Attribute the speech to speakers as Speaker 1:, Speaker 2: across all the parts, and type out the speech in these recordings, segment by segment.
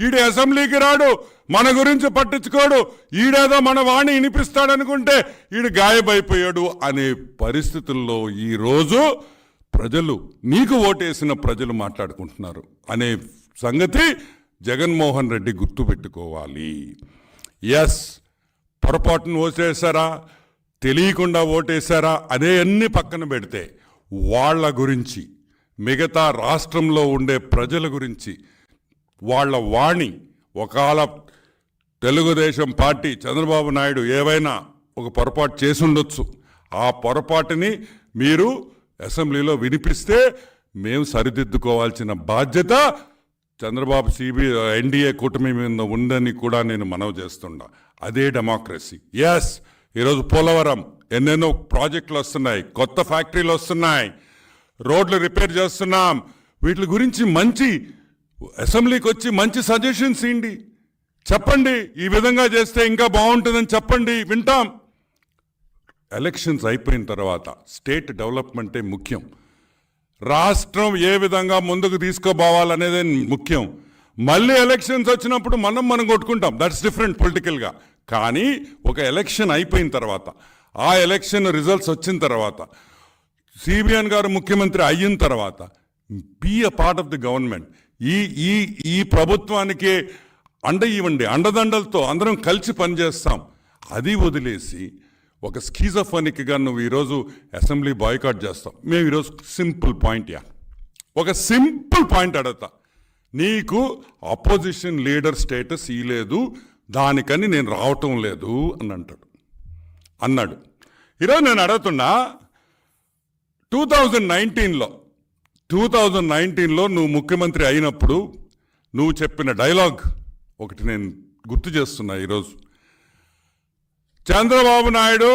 Speaker 1: ఈడు అసెంబ్లీకి రాడు, మన గురించి పట్టించుకోడు, ఈడేదో మన వాణి వినిపిస్తాడనుకుంటే ఈడు గాయబైపోయాడు అనే పరిస్థితుల్లో ఈరోజు ప్రజలు, నీకు ఓటేసిన ప్రజలు మాట్లాడుకుంటున్నారు అనే సంగతి జగన్మోహన్ రెడ్డి గుర్తుపెట్టుకోవాలి. ఎస్, పొరపాటును ఓటేశారా, తెలియకుండా ఓటేశారా అనే అన్ని పక్కన పెడితే వాళ్ళ గురించి, మిగతా రాష్ట్రంలో ఉండే ప్రజల గురించి వాళ్ళ వాణి, ఒకవేళ తెలుగుదేశం పార్టీ చంద్రబాబు నాయుడు ఏవైనా ఒక పొరపాటు చేసి ఉండొచ్చు, ఆ పొరపాటుని మీరు అసెంబ్లీలో వినిపిస్తే మేము సరిదిద్దుకోవాల్సిన బాధ్యత చంద్రబాబు ఎన్డీఏ కూటమి మీద ఉందని కూడా నేను మనవి చేస్తున్నా. అదే డెమోక్రసీ. ఎస్, ఈరోజు పోలవరం ఎన్నెన్నో ప్రాజెక్టులు వస్తున్నాయి, కొత్త ఫ్యాక్టరీలు వస్తున్నాయి, రోడ్లు రిపేర్ చేస్తున్నాం. వీటి గురించి మంచి అసెంబ్లీకి వచ్చి మంచి సజెషన్స్ ఇవ్వండి, చెప్పండి, ఈ విధంగా చేస్తే ఇంకా బాగుంటుందని చెప్పండి, వింటాం. ఎలక్షన్స్ అయిపోయిన తర్వాత స్టేట్ డెవలప్మెంటే ముఖ్యం, రాష్ట్రం ఏ విధంగా ముందుకు తీసుకోపోవాలనేదే ముఖ్యం. మళ్ళీ ఎలక్షన్స్ వచ్చినప్పుడు మనం కొట్టుకుంటాం, దట్స్ డిఫరెంట్ పొలిటికల్గా. కానీ ఒక ఎలక్షన్ అయిపోయిన తర్వాత, ఆ ఎలక్షన్ రిజల్ట్స్ వచ్చిన తర్వాత, సిబిఎన్ గారు ముఖ్యమంత్రి అయిన తర్వాత, be a part of the government. ఈ ప్రభుత్వానికి అండ ఇవ్వండి, అండదండలతో అందరం కలిసి పనిచేస్తాం. అది వదిలేసి ఒక స్కీజోఫోనిక్గా నువ్వు ఈరోజు అసెంబ్లీ బాయ్కాట్ చేస్తావు. మేము ఈరోజు సింపుల్ పాయింట్, ఒక సింపుల్ పాయింట్ అడుగుతా, నీకు అపోజిషన్ లీడర్ స్టేటస్ ఇవ్వలేదు, దానికని నేను రావటం లేదు అని అన్నాడు. ఈరోజు నేను అడుగుతున్నా, 2019లో నువ్వు ముఖ్యమంత్రి అయినప్పుడు నువ్వు చెప్పిన డైలాగ్ ఒకటి నేను గుర్తు చేస్తున్నా. ఈరోజు చంద్రబాబు నాయుడు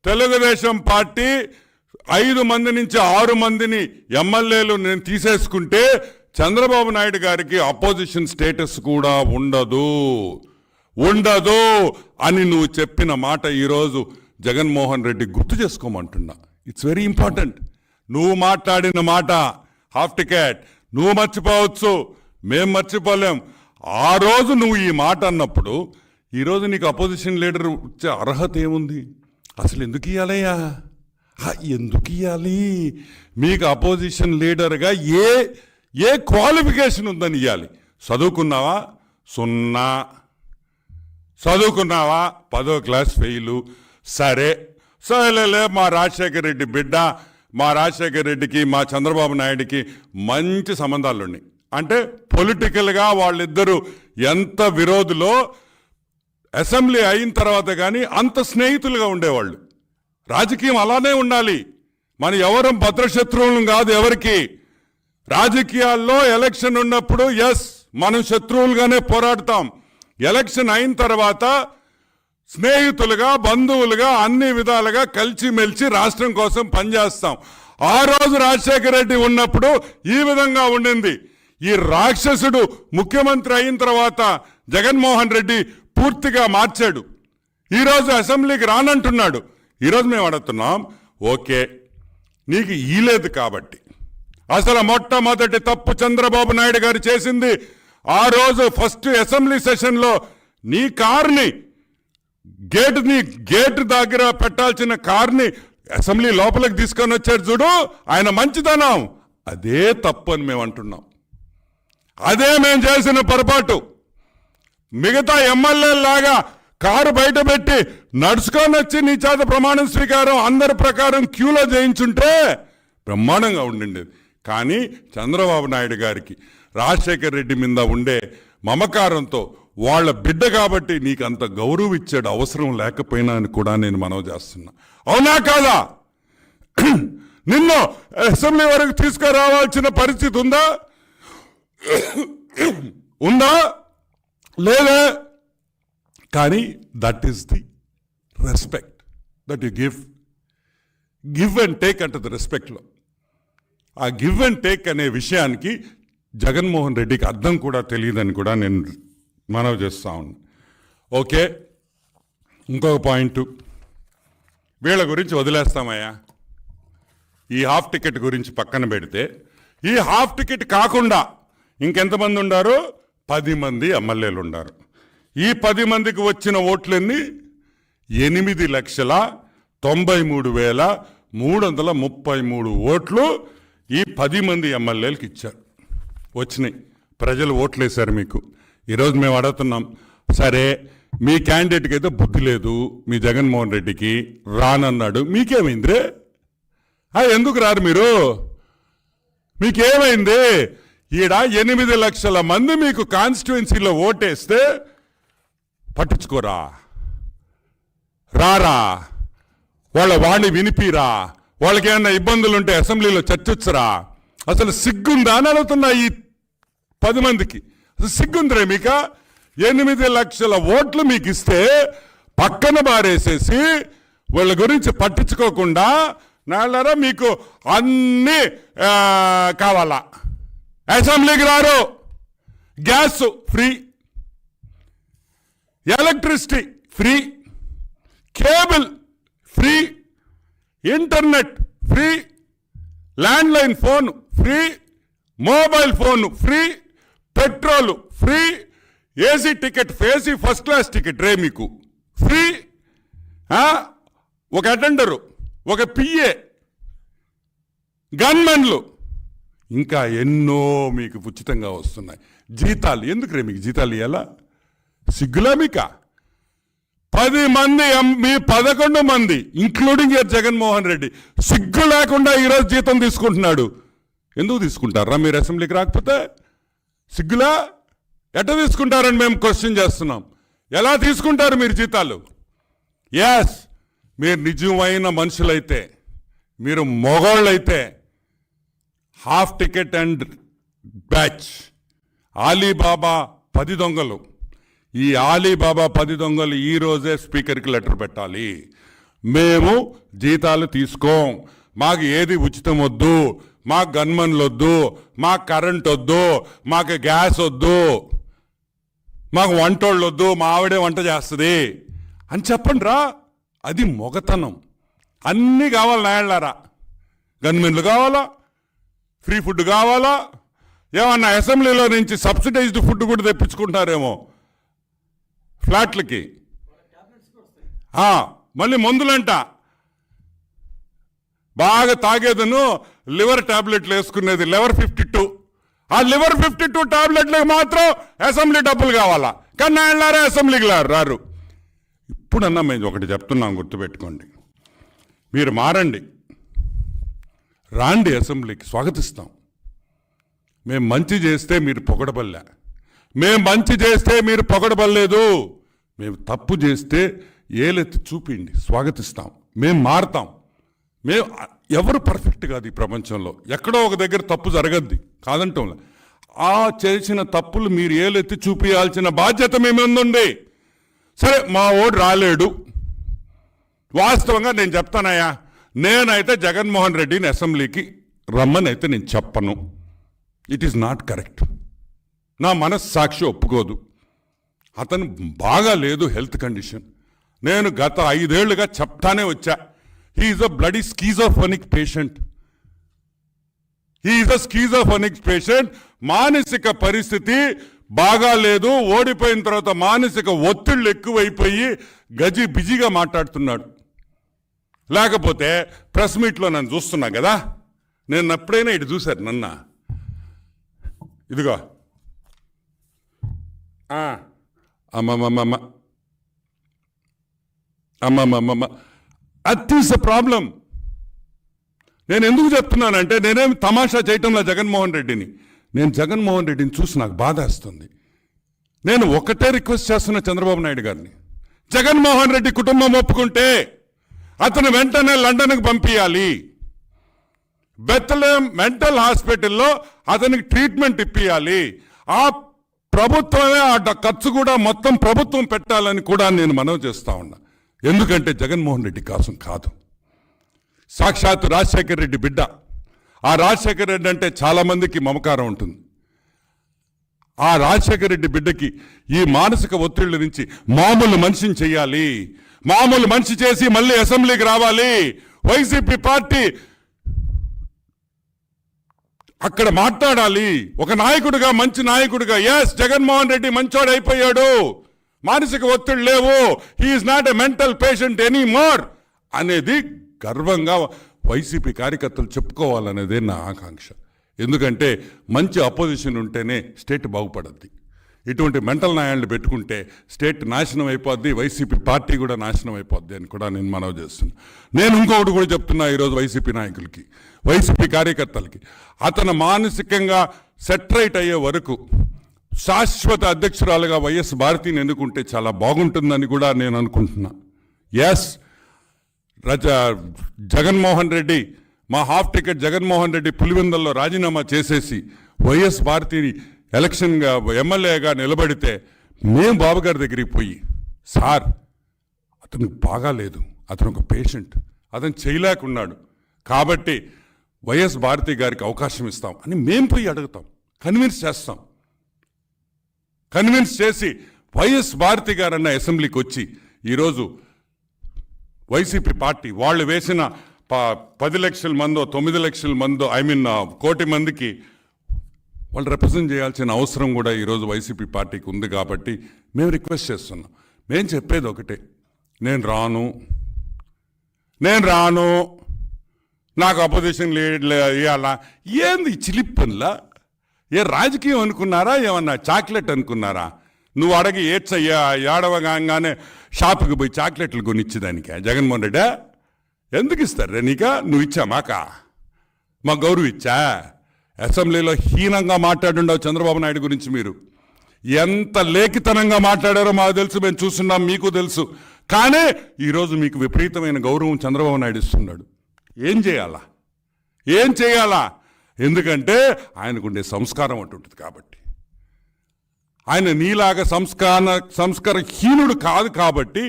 Speaker 1: తెలుగుదేశం పార్టీ 5 మంది నుంచి 6 మందిని ఎమ్మెల్యేలు నేను తీసేసుకుంటే చంద్రబాబు నాయుడు గారికి అపోజిషన్ స్టేటస్ కూడా ఉండదు అని నువ్వు చెప్పిన మాట ఈరోజు జగన్మోహన్ రెడ్డి గుర్తు చేసుకోమంటున్నా. It's very important. నువ్వు మాట్లాడిన మాట హాఫ్ టికెట్ నువ్వు మర్చిపోవచ్చు, మేం మర్చిపోలేం. ఆ రోజు నువ్వు ఈ మాట అన్నప్పుడు ఈరోజు నీకు అపోజిషన్ లీడర్ వచ్చే అర్హత ఏముంది? అసలు ఎందుకు ఇవ్వాలయ్యా? ఎందుకు ఇవ్వాలి? మీకు అపోజిషన్ లీడర్గా ఏ క్వాలిఫికేషన్ ఉందని ఇవ్వాలి? చదువుకున్నావా? 0. చదువుకున్నావా? 10వ క్లాస్ ఫెయిలు. సరేలే, మా రాజశేఖర రెడ్డి బిడ్డ, మా రాజశేఖర రెడ్డికి మా చంద్రబాబు నాయుడికి మంచి సంబంధాలు ఉన్నాయి. అంటే పొలిటికల్గా వాళ్ళిద్దరూ ఎంత విరోధులో అసెంబ్లీ అయిన తర్వాత కానీ అంత స్నేహితులుగా ఉండేవాళ్ళు. రాజకీయం అలానే ఉండాలి. మన ఎవరం భద్రశత్రువులం కాదు ఎవరికి. రాజకీయాల్లో ఎలక్షన్ ఉన్నప్పుడు ఎస్ మనం శత్రువులుగానే పోరాడతాం. ఎలక్షన్ అయిన తర్వాత స్నేహితులుగా, బంధువులుగా, అన్ని విధాలుగా కలిసిమెలిసి రాష్ట్రం కోసం పనిచేస్తాం. ఆ రోజు రాజశేఖర రెడ్డి ఉన్నప్పుడు ఈ విధంగా ఉండింది. ఈ రాక్షసుడు ముఖ్యమంత్రి అయిన తర్వాత జగన్మోహన్ రెడ్డి పూర్తిగా మార్చాడు. ఈరోజు అసెంబ్లీకి రానంటున్నాడు. ఈరోజు మేము అడుగుతున్నాం, ఓకే నీకు ఈలేదు కాబట్టి. అసలు మొట్టమొదటి తప్పు చంద్రబాబు నాయుడు గారు చేసింది, ఆ రోజు ఫస్ట్ అసెంబ్లీ సెషన్లో నీ కార్ని గేటు దగ్గర పెట్టాల్సిన కార్ని అసెంబ్లీ లోపలికి తీసుకొని వచ్చాడు చూడు, ఆయన మంచితనం. అదే తప్పు అని మేము అంటున్నాం. అదే మేము చేసిన పొరపాటు. మిగతా ఎమ్మెల్యేలాగా కారు బయట పెట్టి నడుచుకొని వచ్చి నీ చేత ప్రమాణ స్వీకారం అందరి ప్రకారం క్యూలో చేయించుంటే బ్రహ్మాండంగా ఉండిండేది. కానీ చంద్రబాబు నాయుడు గారికి రాజశేఖర రెడ్డి మీద ఉండే మమకారంతో వాళ్ళ బిడ్డ కాబట్టి నీకు అంత గౌరవం ఇచ్చాడు, అవసరం లేకపోయినా అని కూడా నేను మనవి చేస్తున్నా. అవునా కాదా? నిన్ను అసెంబ్లీ వరకు తీసుకురావాల్సిన పరిస్థితి ఉందా లేదా? కానీ that is the respect that you give and take అంటే ది రెస్పెక్ట్లో. ఆ గివ్ అండ్ టేక్ అనే విషయానికి జగన్మోహన్ రెడ్డికి అర్థం కూడా తెలియదని కూడా నేను మనవి చేస్తా ఉన్నా. ఓకే, ఇంకొక పాయింట్ వీళ్ళ గురించి వదిలేస్తామయ్యా. ఈ హాఫ్ టికెట్ గురించి పక్కన పెడితే, ఈ హాఫ్ టికెట్ కాకుండా ఇంకెంతమంది ఉన్నారు? 10 మంది ఎమ్మెల్యేలు ఉన్నారు. ఈ 10 మందికి వచ్చిన ఓట్లన్నీ 8,93,333 ఓట్లు ఈ 10 మంది ఎమ్మెల్యేలకు ఇచ్చారు. వచ్చినాయి, ప్రజలు ఓట్లేశారు మీకు. ఈరోజు మేము అడుగుతున్నాం, సరే మీ క్యాండిడేట్కి అయితే బుద్ధి లేదు, మీ జగన్మోహన్ రెడ్డికి రానన్నాడు, మీకేమైంది? ఎందుకు రారు మీరు? మీకేమైంది? ఈడ 8 లక్షల మంది మీకు కాన్స్టిట్యుయెన్సీలో ఓటేస్తే పట్టించుకోరా? రారా? వాళ్ళ వాణి వినిపిరా? వాళ్ళకి ఏమన్నా ఇబ్బందులు ఉంటే అసెంబ్లీలో చర్చించరా? అసలు సిగ్గుందా అని అడుగుతున్నా ఈ 10 మందికి. అసలు సిగ్గుందిరే మీక? 8 లక్షల ఓట్లు మీకు ఇస్తే పక్కన బారేసేసి వాళ్ళ గురించి పట్టించుకోకుండా నాళ్ళరా మీకు అన్నీ కావాలా? అసెంబ్లీకి రారు, gas free, electricity free, cable free, internet free, landline phone free, mobile phone free, petrol free, AC ticket, AC first class ticket రే మీకు ఫ్రీ, ఒక అటెండరు, ఒక పిఏ, గన్మెన్లు, ఇంకా ఎన్నో మీకు ఉచితంగా వస్తున్నాయి. జీతాలు ఎందుకు రే మీకు జీతాలు ఇవ్వాలా? సిగ్గులా మీక? 10 మంది మీ 11 మంది ఇంక్లూడింగ్ జగన్మోహన్ రెడ్డి సిగ్గు లేకుండా ఈరోజు జీతం తీసుకుంటున్నాడు. ఎందుకు తీసుకుంటారా మీరు అసెంబ్లీకి రాకపోతే? సిగ్గులా? ఎట్లా తీసుకుంటారని మేము క్వశ్చన్ చేస్తున్నాం. ఎలా తీసుకుంటారు మీరు జీతాలు? ఎస్, మీరు నిజమైన మనుషులైతే, మీరు మొగోళ్ళైతే half ticket and batch. Ali Baba 10 దొంగలు, ఈ ఆలీబాబా 10 దొంగలు ఈ రోజే స్పీకర్కి లెటర్ పెట్టాలి. మేము జీతాలు తీసుకోం, మాకు ఏది ఉచితం వద్దు, మాకు గన్మన్లు వద్దు, మాకు కరెంట్ వద్దు, మాకు గ్యాస్ వద్దు, మాకు వంటోళ్ళు వద్దు, మా ఆవిడే వంట చేస్తుంది అని చెప్పండి రా. అది మొగతనం. అన్నీ కావాలి నాయళ్ళారా. గన్మెన్లు కావాలా, ఫ్రీ ఫుడ్ కావాలా, ఏమన్నా అసెంబ్లీలో నుంచి సబ్సిడైజ్డ్ ఫుడ్ కూడా తెప్పించుకుంటారేమో ఫ్లాట్లకి. మళ్ళీ మందులంట, బాగా తాగేదను లివర్ టాబ్లెట్లు వేసుకునేది లివర్ 52. ఆ లివర్ 52 టాబ్లెట్లకు మాత్రం అసెంబ్లీ డబ్బులు కావాలా. కానీ నాయళ్ళారా అసెంబ్లీకి రారు. ఇప్పుడన్నా మేము ఒకటి చెప్తున్నాం, గుర్తుపెట్టుకోండి. మీరు మారండి, రాండి అసెంబ్లీకి, స్వాగతిస్తాం. మేము మంచి చేస్తే మీరు పొగడబల్లా, మేము మంచి చేస్తే మీరు పొగడబల్లేదు. మేము తప్పు చేస్తే ఏలెత్తి చూపిండి, స్వాగతిస్తాం. మేము మారుతాం. మేము ఎవరు పర్ఫెక్ట్ కాదు ఈ ప్రపంచంలో, ఎక్కడో ఒక దగ్గర తప్పు జరగద్ది కాదంటాం. ఆ చేసిన తప్పులు మీరు ఏలెత్తి చూపించాల్సిన బాధ్యత మీ మీద ఉంది. సరే, మా ఓడు రాలేడు, వాస్తవంగా నేను చెప్తానయ్యా, నేనైతే జగన్మోహన్ రెడ్డిని అసెంబ్లీకి రమ్మని అయితే నేను చెప్పను. It is not correct. నా మనస్సాక్షి ఒప్పుకోదు. అతను బాగా లేదు హెల్త్ కండిషన్. నేను గత 5 ఏళ్లుగా చెప్తానే వచ్చా, he's a bloody schizophrenic patient. He's a schizophrenic patient. మానసిక పరిస్థితి బాగా లేదు. ఓడిపోయిన తర్వాత మానసిక ఒత్తిళ్లు ఎక్కువైపోయి బిజీగా మాట్లాడుతున్నాడు. లేకపోతే ప్రెస్ మీట్లో నన్ను చూస్తున్నా కదా, నేను ఎప్పుడైనా ఇటు చూశారు నన్న? ఇదిగో అమ్మమ్మమ్మ అమ్మమ్మమ్మ, అది ఈస్ ద ప్రాబ్లం. నేను ఎందుకు చెప్తున్నానంటే, నేనేమి తమాషా చేయటంలో జగన్మోహన్ రెడ్డిని, నేను జగన్మోహన్ రెడ్డిని చూసి నాకు బాధ వేస్తుంది. నేను ఒకటే రిక్వెస్ట్ చేస్తున్నా చంద్రబాబు నాయుడు గారిని, జగన్మోహన్ రెడ్డి కుటుంబం ఒప్పుకుంటే అతను వెంటనే లండన్కి పంపించాలి. బెత్లెహేమ్ మెంటల్ హాస్పిటల్లో అతనికి ట్రీట్మెంట్ ఇప్పియాలి. ఆ ప్రభుత్వమే ఆ ఖర్చు కూడా మొత్తం ప్రభుత్వం పెట్టాలని కూడా నేను మనవి చేస్తా ఉన్నా. ఎందుకంటే జగన్మోహన్ రెడ్డి కోసం కాదు, సాక్షాత్ రాజశేఖర రెడ్డి బిడ్డ. ఆ రాజశేఖర రెడ్డి అంటే చాలా మందికి మమకారం ఉంటుంది. ఆ రాజశేఖర రెడ్డి బిడ్డకి ఈ మానసిక ఒత్తిళ్ల నుంచి మామూలు మనిషిని చెయ్యాలి. మామూలు మనిషి చేసి మళ్ళీ అసెంబ్లీకి రావాలి. వైసీపీ పార్టీ అక్కడ మాట్లాడాలి. ఒక నాయకుడిగా, మంచి నాయకుడిగా, ఎస్ జగన్మోహన్ రెడ్డి మంచోడు అయిపోయాడు, మానసిక ఒత్తిడి లేవు, he's not a mental patient any more అనేది గర్వంగా వైసీపీ కార్యకర్తలు చెప్పుకోవాలనేదే నా ఆకాంక్ష. ఎందుకంటే మంచి అపోజిషన్ ఉంటేనే స్టేట్ బాగుపడద్ది. ఇటువంటి మెంటల్ న్యాయాలను పెట్టుకుంటే స్టేట్ నాశనం అయిపోద్ది, వైసీపీ పార్టీ కూడా నాశనం అయిపోద్ది అని కూడా నేను మనవి చేస్తున్నాను. నేను ఇంకొకటి కూడా చెప్తున్నా ఈరోజు వైసీపీ నాయకులకి, వైసీపీ కార్యకర్తలకి, అతను మానసికంగా సెట్రైట్ అయ్యే వరకు శాశ్వత అధ్యక్షురాలుగా వైఎస్ భారతిని ఎన్నుకుంటే చాలా బాగుంటుందని కూడా నేను అనుకుంటున్నా. ఎస్, జగన్మోహన్ రెడ్డి, మా హాఫ్ టికెట్ జగన్మోహన్ రెడ్డి పులివెందుల్లో రాజీనామా చేసేసి వైఎస్ భారతిని ఎలక్షన్గా ఎమ్మెల్యేగా నిలబడితే మేము బాబు గారి దగ్గరికి పోయి, సార్ అతను బాగాలేదు, అతను ఒక పేషెంట్, అతను చేయలేకున్నాడు కాబట్టి వైఎస్ భారతి గారికి అవకాశం ఇస్తాం అని మేము పోయి అడుగుతాం, కన్విన్స్ చేస్తాం. కన్విన్స్ చేసి వైఎస్ భారతి గారన్న అసెంబ్లీకి వచ్చి ఈరోజు వైసీపీ పార్టీ వాళ్ళు వేసిన 10 లక్షల మందో 9 లక్షల మందో కోటి మందికి వాళ్ళు రిప్రజెంట్ చేయాల్సిన అవసరం కూడా ఈరోజు వైసీపీ పార్టీకి ఉంది. కాబట్టి మేము రిక్వెస్ట్ చేస్తున్నాం. మేము చెప్పేది ఒకటే, నేను రాను, నాకు అపోజిషన్ ఇవ్వాలా, ఏంది చిలిప్పన్లా? ఏ రాజకీయం అనుకున్నారా, ఏమన్నా చాక్లెట్ అనుకున్నారా? నువ్వు అడగి ఏడ్చయ్యా ఏడవగానే షాపుకి పోయి చాక్లెట్లు కొనిచ్చేదానికా జగన్మోహన్ రెడ్డి? ఎందుకు ఇస్తారు నీకా? నువ్వు ఇచ్చా మా గౌరవ ఇచ్చా? అసెంబ్లీలో హీనంగా మాట్లాడుండవు చంద్రబాబు నాయుడు గురించి. మీరు ఎంత లేఖితనంగా మాట్లాడారో మాకు తెలుసు, మేము చూస్తున్నాం, మీకు తెలుసు. కానీ ఈరోజు మీకు విపరీతమైన గౌరవం చంద్రబాబు నాయుడు ఇస్తున్నాడు. ఏం చేయాలా? ఎందుకంటే ఆయనకుండే సంస్కారం అంటుంటుంది కాబట్టి. ఆయన నీలాగా సంస్కారహీనుడు కాదు కాబట్టి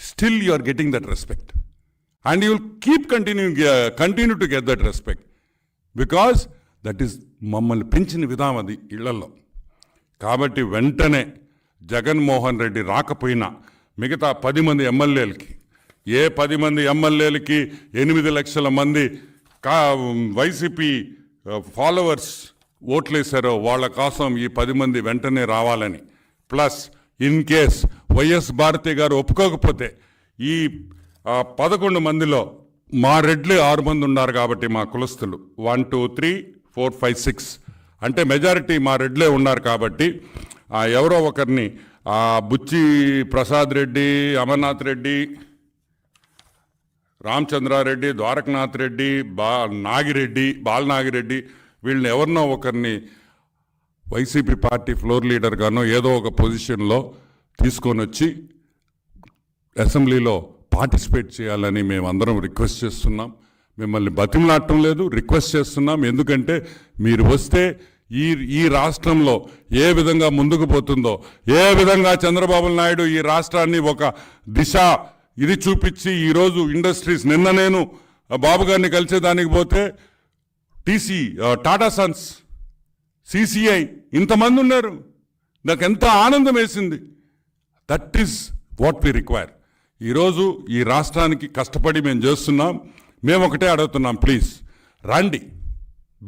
Speaker 1: still you are getting that respect and you will keep continue to get that respect because that is మమ్మల్ని పెంచిన విధానం అది ఇళ్లలో. కాబట్టి వెంటనే జగన్మోహన్ రెడ్డి రాకపోయినా మిగతా 10 మంది ఎమ్మెల్యేలకి, ఏ 10 మంది ఎమ్మెల్యేలకి 8 లక్షల మంది వైసీపీ ఫాలోవర్స్ ఓట్లేశారో వాళ్ళ కోసం ఈ 10 మంది వెంటనే రావాలని, plus in case YS Bharathi గారు ఒప్పుకోకపోతే ఈ 11 మందిలో మా రెడ్లు 6 మంది ఉన్నారు కాబట్టి మా కులస్తులు 1 2 3 4 5 6 అంటే మెజారిటీ మా రెడ్లే ఉన్నారు కాబట్టి ఎవరో ఒకరిని బుచ్చి ప్రసాద్ రెడ్డి, అమర్నాథ్ రెడ్డి, రామచంద్రారెడ్డి, ద్వారకనాథ్ రెడ్డి, బాలనాగిరెడ్డి వీళ్ళని ఎవరినో ఒకరిని వైసీపీ పార్టీ ఫ్లోర్ లీడర్గానో ఏదో ఒక పొజిషన్లో తీసుకొని వచ్చి అసెంబ్లీలో పార్టిసిపేట్ చేయాలని మేమందరం రిక్వెస్ట్ చేస్తున్నాం. మిమ్మల్ని బతిమలాడటం లేదు, రిక్వెస్ట్ చేస్తున్నాం. ఎందుకంటే మీరు వస్తే ఈ రాష్ట్రంలో ఏ విధంగా ముందుకు పోతుందో, ఏ విధంగా చంద్రబాబు నాయుడు ఈ రాష్ట్రాన్ని ఒక దిశ ఇది చూపించి ఈరోజు ఇండస్ట్రీస్, నిన్న నేను బాబు గారిని కలిసేదానికి పోతే టాటా సన్స్, సిసిఐ ఇంతమంది ఉన్నారు. నాకు ఎంత ఆనందం వేసింది. That is what we require. ఈరోజు ఈ రాష్ట్రానికి కష్టపడి మేము చేస్తున్నాం. మేము ఒకటే అడుగుతున్నాం, ప్లీజ్ రండి,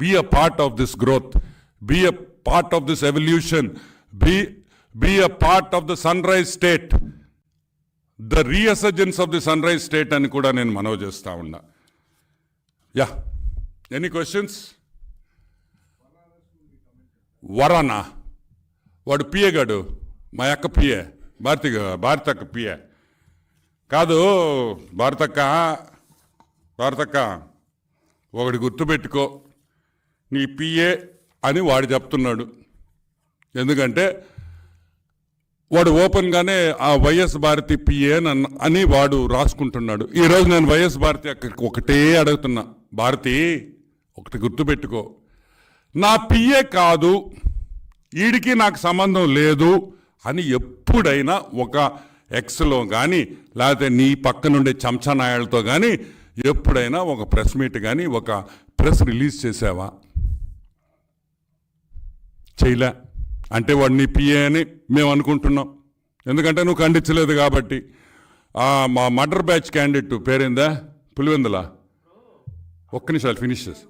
Speaker 1: be a part of this growth, be a part of this evolution, be a part of the sunrise state, the resurgence of the sunrise state అని కూడా నేను మనవి చేస్తా ఉన్నా. Yeah, any questions? వరానా వాడు PA గాడు, మా అక్క పిఏ, భారతక్క పిఏ కాదు. భారతక్క ఒకటి గుర్తుపెట్టుకో, నీ పిఏ అని వాడు చెప్తున్నాడు. ఎందుకంటే వాడు ఓపెన్గానే ఆ వైఎస్ భారతి పిఏ అని వాడు రాసుకుంటున్నాడు. ఈరోజు నేను వైఎస్ భారతి అక్కడికి ఒకటే అడుగుతున్నా, భారతి ఒకటి గుర్తుపెట్టుకో, నా పిఏ కాదు, వీడికి నాకు సంబంధం లేదు అని ఎప్పుడైనా ఒక ఎక్స్లో కానీ లేకపోతే నీ పక్కనుండే చెంచా నాయాలతో కానీ ఎప్పుడైనా ఒక ప్రెస్ మీట్ కానీ ఒక ప్రెస్ రిలీజ్ చేసావా? చేయలే. అంటే వాడు నీ పిఏ అని మేము అనుకుంటున్నాం, ఎందుకంటే నువ్వు ఖండించలేదు కాబట్టి. మా మర్డర్ బ్యాచ్ క్యాండిడేట్ పేరేందా, పులివెందుల, ఒక్క నిమిషాలు ఫినిష్ చేసి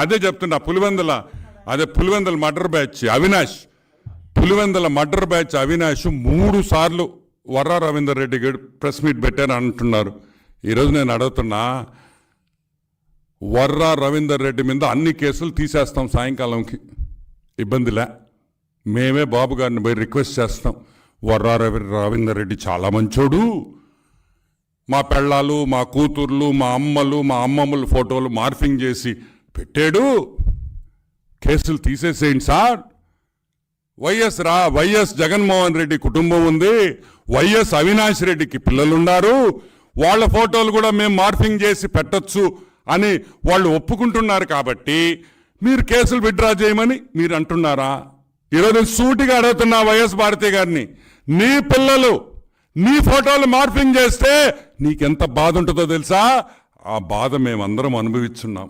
Speaker 1: అదే చెప్తున్నా. Pulivendula murder batch Avinash, Pulivendula murder batch Avinash 3 సార్లు వర్రా రవీందర్ రెడ్డి గారు ప్రెస్ మీట్ పెట్టారు అంటున్నారు. ఈరోజు నేను అడుగుతున్నా, వర్రా రవీందర్ రెడ్డి మీద అన్ని కేసులు తీసేస్తాం సాయంకాలంకి, ఇబ్బందిలే. మేమే బాబు గారిని పోయి రిక్వెస్ట్ చేస్తాం, వర్రా రవీందర్ రెడ్డి చాలా మంచోడు, మా పెళ్ళాలు, మా కూతుర్లు, మా అమ్మలు, మా అమ్మమ్మల ఫోటోలు మార్ఫింగ్ చేసి పెట్టాడు, కేసులు తీసేసేయండి సార్. వైఎస్ జగన్మోహన్ రెడ్డి కుటుంబం ఉంది, వైఎస్ అవినాష్ రెడ్డికి పిల్లలున్నారు, వాళ్ళ ఫోటోలు కూడా మేము మార్ఫింగ్ చేసి పెట్టొచ్చు అని వాళ్ళు ఒప్పుకుంటున్నారు. కాబట్టి మీరు కేసులు విత్డ్రా చేయమని మీరు అంటున్నారా? ఈరోజు సూటిగా అడుగుతున్నా వైఎస్ భారతి గారిని, నీ పిల్లలు నీ ఫోటోలు మార్ఫింగ్ చేస్తే నీకెంత బాధ ఉంటుందో తెలుసా? ఆ బాధ మేమందరం అనుభవిస్తున్నాం.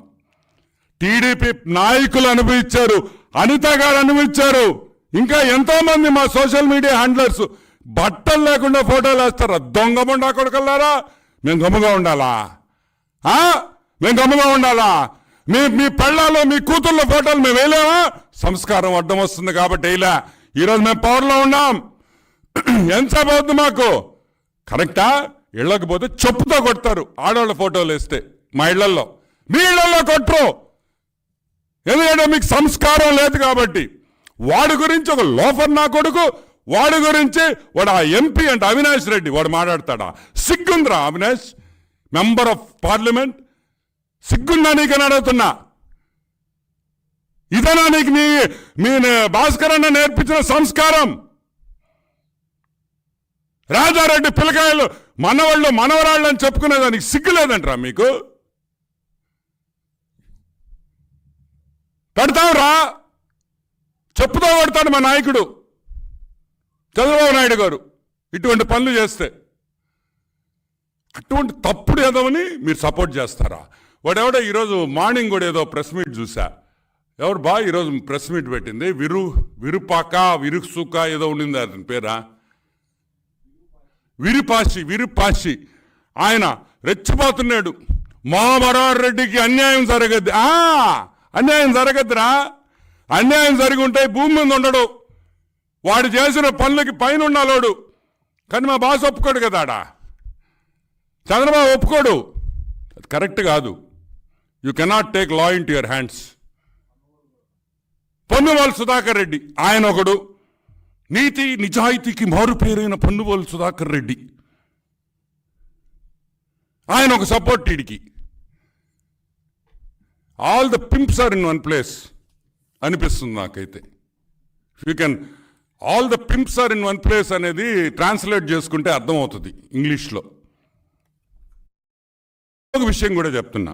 Speaker 1: టీడీపీ నాయకులు అనుభవించారు, అనిత గారు అనుభవించారు, ఇంకా ఎంతో మంది మా సోషల్ మీడియా హ్యాండ్లర్స్ బట్టలు లేకుండా ఫోటోలు వేస్తారా? దొంగముండా కొడుకల్లారా, మేము గమ్ముగా ఉండాలా? మేము గమ్ముగా ఉండాలా? మీ పెళ్ళాలో మీ కూతుర్ల ఫోటోలు మేము వేయలేమా? సంస్కారం అడ్డం వస్తుంది కాబట్టి వేయలే. ఈరోజు మేము పవర్లో ఉన్నాం. ఎంతసేపు అవుతుంది మాకు? కరెక్టా? ఇళ్ళకి పోతే చెప్పుతో కొడతారు ఆడవాళ్ళ ఫోటోలు వేస్తే. మా ఇళ్లలో, మీ ఇళ్లలో కొట్టరు, ఎందుకంటే మీకు సంస్కారం లేదు కాబట్టి. వాడి గురించి ఒక లోఫర్ నా కొడుకు, వాడి గురించి వాడు ఆ ఎంపీ అంటే అవినాష్ రెడ్డి వాడు మాట్లాడతాడా? సిగ్గుందిరా అవినాష్, మెంబర్ ఆఫ్ పార్లమెంట్, సిగ్గుందా నీకని అడుగుతున్నా. ఇదేనా నీకు మీ భాస్కర్ అన్న నేర్పించిన సంస్కారం? రాజారెడ్డి పిల్లకాయలు మనవాళ్ళు మనవరాళ్ళు అని చెప్పుకునేదానికి సిగ్గు లేదంటరా మీకు? పెడతావురా, చెప్పుతో కొడతాడు మా నాయకుడు చంద్రబాబు నాయుడు గారు ఇటువంటి పనులు చేస్తే. అటువంటి తప్పుడు ఏదోని మీరు సపోర్ట్ చేస్తారా? వాడెవడో ఈరోజు మార్నింగ్ కూడా ఏదో ప్రెస్ మీట్ చూసా. ఎవరు బా ఈరోజు ప్రెస్ మీట్ పెట్టింది? విరుసుక ఏదో ఉండింది, అతని పేరా విరుపాషి. ఆయన రెచ్చిపోతున్నాడు, మా మరారెడ్డికి అన్యాయం జరగద్ది. అన్యాయం జరగద్దురా. అన్యాయం జరిగి ఉంటే భూమి మీద ఉండడు, వాడు చేసిన పనులకి పైన ఉండాలోడు. కానీ మా బాస్ ఒప్పుకోడు కదా, ఆడ చంద్రబాబు ఒప్పుకోడు. అది కరెక్ట్ కాదు. You cannot take law into your hands. పొన్నువాళ్ళు సుధాకర్ రెడ్డి ఆయన ఒకడు, నీతి నిజాయితీకి మారు పేరైన పొన్నువాళ్ళు సుధాకర్ రెడ్డి, ఆయన ఒక సపోర్ట్. టీడికి all the pimps are in one place అనిపిస్తుంది నాకైతే. You can all the pimps are in one place అనేది ట్రాన్స్లేట్ చేసుకుంటే అర్థమవుతుంది ఇంగ్లీష్లో. ఒక విషయం కూడా చెప్తున్నా,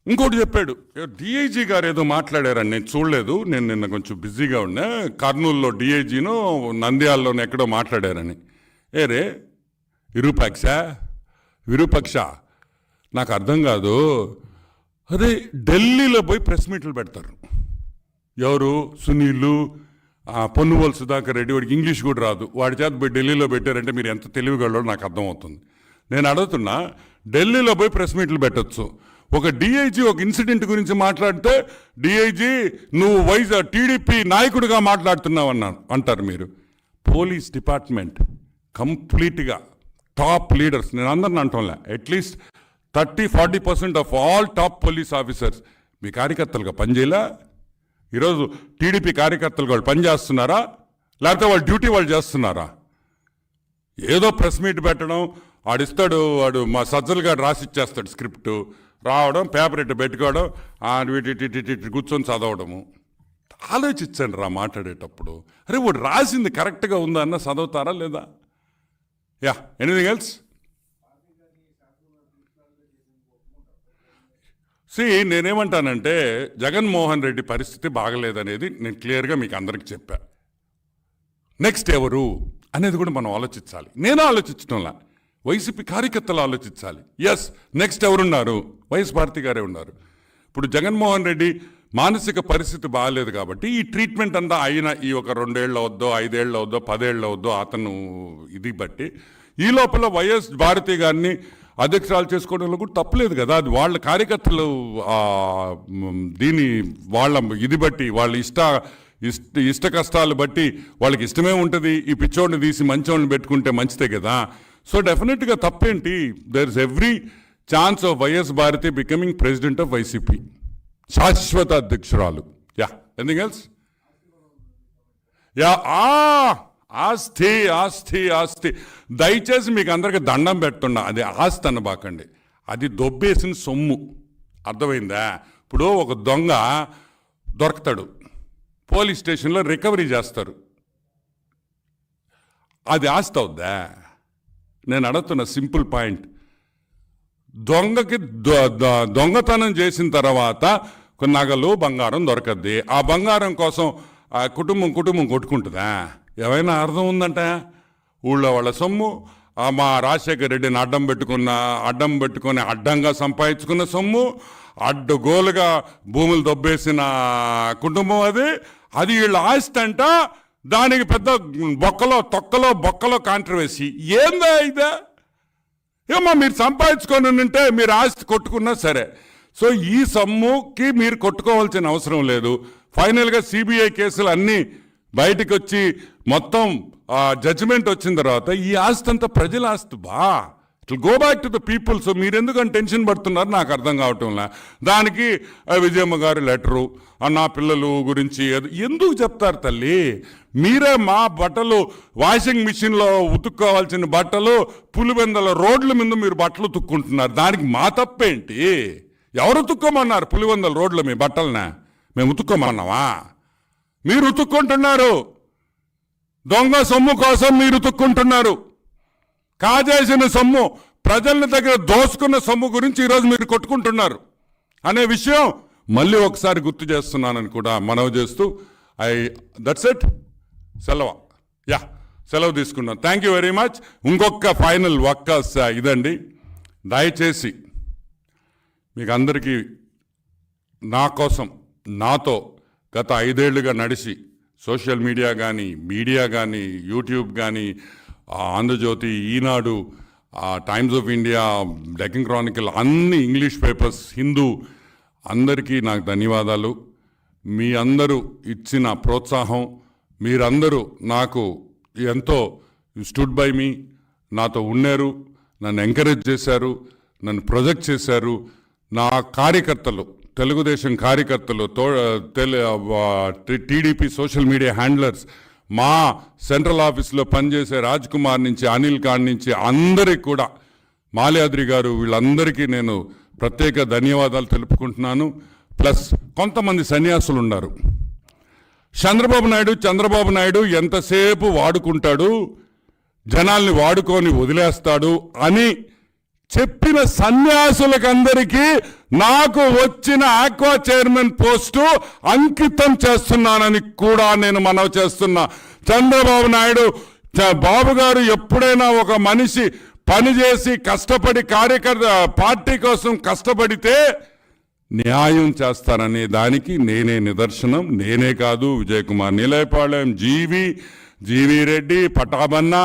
Speaker 1: ఇంకోటి చెప్పాడు, డిఐజీ గారు ఏదో మాట్లాడారని నేను చూడలేదు, నేను నిన్న కొంచెం బిజీగా ఉన్నా. కర్నూలులో డిఐజీను నంద్యాలలోనే ఎక్కడో మాట్లాడారని. ఏరే విరూపక్ష నాకు అర్థం కాదు. అదే ఢిల్లీలో పోయి ప్రెస్ మీట్లు పెడతారు ఎవరు? సునీలు, పొన్నువాళ్ళు సుధాకర్ రెడ్డి, వాడికి ఇంగ్లీష్ కూడా రాదు, వాడి చేత పోయి ఢిల్లీలో పెట్టారంటే మీరు ఎంత తెలివిగలరో నాకు అర్థమవుతుంది. నేను అడుగుతున్నా, ఢిల్లీలో పోయి ప్రెస్ మీట్లు పెట్టచ్చు. ఒక డిఐజీ ఒక ఇన్సిడెంట్ గురించి మాట్లాడితే డిఐజీ నువ్వు టీడీపీ నాయకుడిగా మాట్లాడుతున్నావు అంటారు మీరు. పోలీస్ డిపార్ట్మెంట్ కంప్లీట్గా టాప్ లీడర్స్, నేను అందరిని అంటాంలే, at least 30-40% of all top police officers మీ కార్యకర్తలుగా పనిచేయలే. ఈరోజు టీడీపీ కార్యకర్తలు వాళ్ళు పనిచేస్తున్నారా, లేకపోతే వాళ్ళ డ్యూటీ వాళ్ళు చేస్తున్నారా? ఏదో ప్రెస్ మీట్ పెట్టడం, వాడిస్తాడు, వాడు మా సజ్జలు గారు రాసిచ్చేస్తాడు స్క్రిప్టు, రావడం, పేపర్ ఇట్టు పెట్టుకోవడం, వీటి కూర్చొని చదవడము. ఆలోచించండి రా మాట్లాడేటప్పుడు. అరే వాడు రాసింది కరెక్ట్గా ఉందా అన్న చదువుతారా లేదా? Anything else? నేనేమంటానంటే జగన్మోహన్ రెడ్డి పరిస్థితి బాగలేదనేది నేను క్లియర్గా మీకు అందరికి చెప్పా. నెక్స్ట్ ఎవరు అనేది కూడా మనం ఆలోచించాలి. నేను ఆలోచించడంలా, వైసీపీ కార్యకర్తలు ఆలోచించాలి. నెక్స్ట్ ఎవరున్నారు? వైఎస్ భారతి గారే ఉన్నారు. ఇప్పుడు జగన్మోహన్ రెడ్డి మానసిక పరిస్థితి బాగాలేదు కాబట్టి ఈ ట్రీట్మెంట్ అంతా అయినా ఈ ఒక 2 ఏళ్ళు అవుద్దో, 5 ఏళ్ళు అవుద్దో, 10 ఏళ్ళు అవుద్దో అతను ఇది బట్టి ఈ లోపల వైఎస్ భారతి గారిని అధ్యక్షురాలు చేసుకోవడంలో కూడా తప్పులేదు కదా. అది వాళ్ళ కార్యకర్తలు దీని వాళ్ళ ఇది బట్టి వాళ్ళ ఇష్ట కష్టాలు బట్టి వాళ్ళకి ఇష్టమే ఉంటుంది. ఈ పిచ్చోడిని తీసి మంచోడిని పెట్టుకుంటే మంచిదే కదా. సో డెఫినెట్గా తప్పేంటి. There is every chance of YS Bharathi becoming president of YCP, శాశ్వత అధ్యక్షురాలు. Yeah, anything else? యా, ఆస్తి ఆస్తి ఆస్తి. దయచేసి మీకు అందరికి దండం పెడుతున్నా, అది ఆస్తి అనబాకండి, అది దొబ్బేసిన సొమ్ము. అర్థమైందా? ఇప్పుడు ఒక దొంగ దొరకతాడు, పోలీస్ స్టేషన్లో రికవరీ చేస్తారు, అది ఆస్తి అవుద్దా? నేను అడుగుతున్న సింపుల్ పాయింట్. దొంగకి దొంగతనం చేసిన తర్వాత కొన్ని నగలు బంగారం దొరకద్ది. ఆ బంగారం కోసం కుటుంబం కొట్టుకుంటుందా? ఏమైనా అర్థం ఉందంట? ఊళ్ళో వాళ్ళ సొమ్ము, మా రాజశేఖర రెడ్డిని అడ్డం పెట్టుకొని అడ్డంగా సంపాదించుకున్న సొమ్ము, అడ్డగోలుగా భూములు దొబ్బేసిన కుటుంబం అది వీళ్ళ ఆస్తి అంట. దానికి పెద్ద బొక్కలో కాంట్రవర్సీ. ఏందా ఇదా? ఏమో మీరు సంపాదించుకొని ఉంటే మీరు ఆస్తి కొట్టుకున్నా సరే. సో ఈ సొమ్ముకి మీరు కొట్టుకోవాల్సిన అవసరం లేదు. ఫైనల్గా సిబిఐ కేసులు అన్నీ బయటకు వచ్చి మొత్తం జడ్జిమెంట్ వచ్చిన తర్వాత ఈ ఆస్తి అంతా ప్రజల ఆస్తి బా. It will go back to the people. So మీరు ఎందుకని టెన్షన్ పడుతున్నారు నాకు అర్థం కావటంలా. దానికి విజయమ్మ గారి లెటరు, నా పిల్లలు గురించి ఎందుకు చెప్తారు తల్లి? మీరే మా బట్టలు వాషింగ్ మిషన్లో ఉతుక్కోవాల్సిన బట్టలు పులివెందల రోడ్ల మీద మీరు బట్టలు ఉతుక్కుంటున్నారు. దానికి మా తప్పేంటి? ఎవరు ఉతుక్కోమన్నారు పులివెందల రోడ్ల మీ బట్టలనే? మేము ఉతుక్కోమన్నావా? మీరు ఉతుక్కుంటున్నారు. దొంగ సొమ్ము కోసం మీరు ఉతుక్కుంటున్నారు. కాజేసిన సొమ్ము, ప్రజల దగ్గర దోసుకున్న సొమ్ము గురించి ఈరోజు మీరు కొట్టుకుంటున్నారు అనే విషయం మళ్ళీ ఒకసారి గుర్తు చేస్తున్నానని కూడా మనవి చేస్తూ దట్స్ ఇట్. సెలవు తీసుకున్నాను. Thank you very much. ఇంకొక ఫైనల్ ఇదండి, దయచేసి మీకు అందరికీ నా కోసం నాతో గత 5 ఏళ్లుగా నడిచి సోషల్ మీడియా కానీ యూట్యూబ్ కానీ Andhra Jyothi, Eenadu, Times of India, Deccan Chronicle, అన్ని ఇంగ్లీష్ పేపర్స్, హిందూ, అందరికీ నాకు ధన్యవాదాలు. మీ అందరూ ఇచ్చిన ప్రోత్సాహం, మీరందరూ నాకు ఎంతో స్టూడ్ బై మీ, నాతో ఉన్నారు, నన్ను ఎంకరేజ్ చేశారు, నన్ను ప్రొజెక్ట్ చేశారు. నా కార్యకర్తలు, తెలుగుదేశం కార్యకర్తలు, టీడీపీ సోషల్ మీడియా హ్యాండ్లర్స్, మా సెంట్రల్ ఆఫీస్లో పనిచేసే రాజ్ కుమార్ నుంచి అనిల్ కాడ్ నుంచి అందరికి కూడా, మాల్యాద్రి గారు, వీళ్ళందరికీ నేను ప్రత్యేక ధన్యవాదాలు తెలుపుకుంటున్నాను. ప్లస్ కొంతమంది సన్యాసులు ఉన్నారు. చంద్రబాబు నాయుడు ఎంతసేపు వాడుకుంటాడు, జనాల్ని వాడుకొని వదిలేస్తాడు అని చెప్పిన సన్యాసులకందరికీ నాకు వచ్చిన ఆక్వా చైర్మన్ పోస్టు అంకితం చేస్తున్నానని కూడా నేను మనవి చేస్తున్నా. చంద్రబాబు నాయుడు బాబు గారు ఎప్పుడైనా ఒక మనిషి పనిచేసి కష్టపడి పార్టీ కోసం కష్టపడితే న్యాయం చేస్తారనే దానికి నేనే నిదర్శనం. నేనే కాదు, విజయ్ కుమార్ నీలేపాళెం, జీవి రెడ్డి, పటాబన్నా,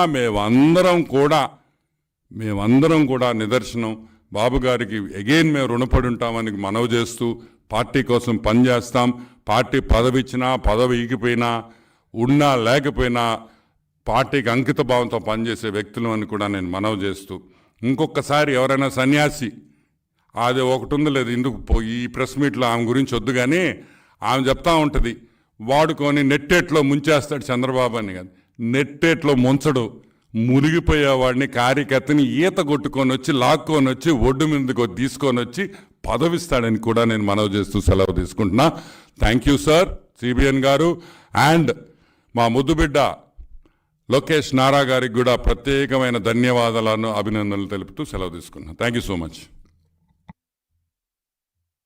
Speaker 1: మేమందరం కూడా నిదర్శనం. బాబు గారికి అగైన్ మేము రుణపడి ఉంటామని మనవి చేస్తూ పార్టీ కోసం పనిచేస్తాం. పార్టీ పదవి ఇచ్చినా, పదవి ఈగిపోయినా, ఉన్నా లేకపోయినా పార్టీకి అంకిత భావంతో పనిచేసే వ్యక్తులు అని కూడా నేను మనవి చేస్తూ, ఇంకొకసారి ఎవరైనా సన్యాసి, అది ఒకటి ఉంది లేదు ఇందుకు ఈ ప్రెస్ మీట్లో ఆమె గురించి వద్దు, కానీ ఆమె చెప్తా ఉంటుంది వాడుకొని నెట్టేట్లో ముంచేస్తాడు చంద్రబాబు అని. కానీ నెట్టేట్లో ముంచడు, మునిగిపోయేవాడిని, కార్యకర్తని ఈత కొట్టుకొని వచ్చి లాక్కొని వచ్చి ఒడ్డు మీదకు తీసుకొని వచ్చి పదవిస్తాడని కూడా నేను మనవి చేస్తూ సెలవు తీసుకుంటున్నా. థ్యాంక్ యూ సార్ సిబిఎన్ గారు. అండ్ మా ముద్దుబిడ్డ లోకేష్ నారా గారికి కూడా ప్రత్యేకమైన ధన్యవాదాలను, అభినందనలు తెలుపుతూ సెలవు తీసుకున్నాను. Thank you so much.